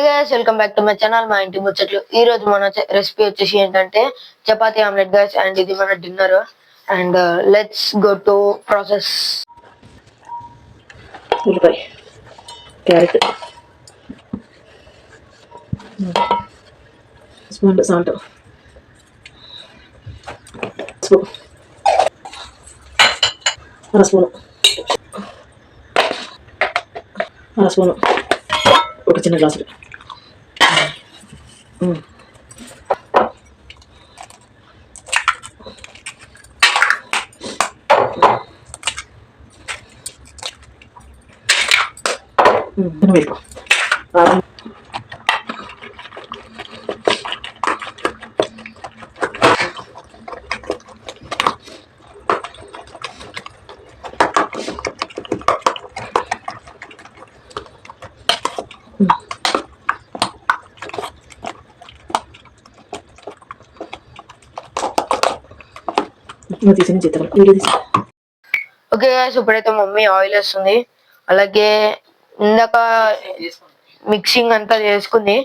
Guys welcome back to my channel మా ఇంటి ముచ్చట్లు. ఈ రోజు మన రెసిపీ వచ్చేసి ఏంటంటే చపాతీ ఆమ్లెట్ గైస్. అండ్ ఇది మన dinner. And let's go to process. ఉల్లిపాయ, క్యారెట్, స్పూన్ సాల్ట్, స్పూన్ అర స్పూను ఒక చిన్న గ్లాసులు వేసుకో. ఓకే గైస్, ఇప్పుడైతే మమ్మీ ఆయిల్ వేస్తుంది. అలాగే ఇందాక మిక్సింగ్ అంతా చేసుకుంది.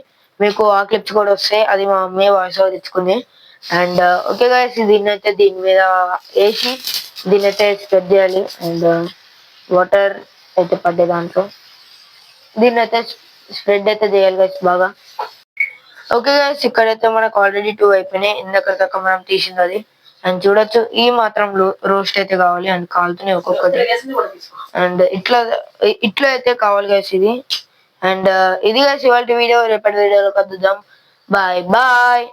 మీకు ఆ క్లిప్స్ కూడా వస్తాయి. అది మా మమ్మీ వాయిస్ ఓవర్ ఇచ్చుకుంది. అండ్ ఓకే గైస్, దీన్ని అయితే దీని మీద వేసి దీన్ని అయితే స్ప్రెడ్ చేయాలి. అండ్ వాటర్ అయితే పడ్డే దాంట్లో దీన్ని అయితే స్ప్రెడ్ అయితే చేయాలి గైస్ బాగా. ఓకే గైస్, ఇక్కడైతే మనకు ఆల్రెడీ 2 అయిపోయినాయి. ఇందాక దాకా మనం తీసింది అది. అండ్ చూడొచ్చు, ఈ మాత్రం రోస్ట్ అయితే కావాలి. అండ్ కాలుతున్నాయి ఒక్కొక్కటి. అండ్ ఇట్లా అయితే కావాలి గైస్ ఇది. అండ్ ఇది గైస్ ఇవాళ వీడియో. రేపటి వీడియోలో కలుద్దాం. Bye bye.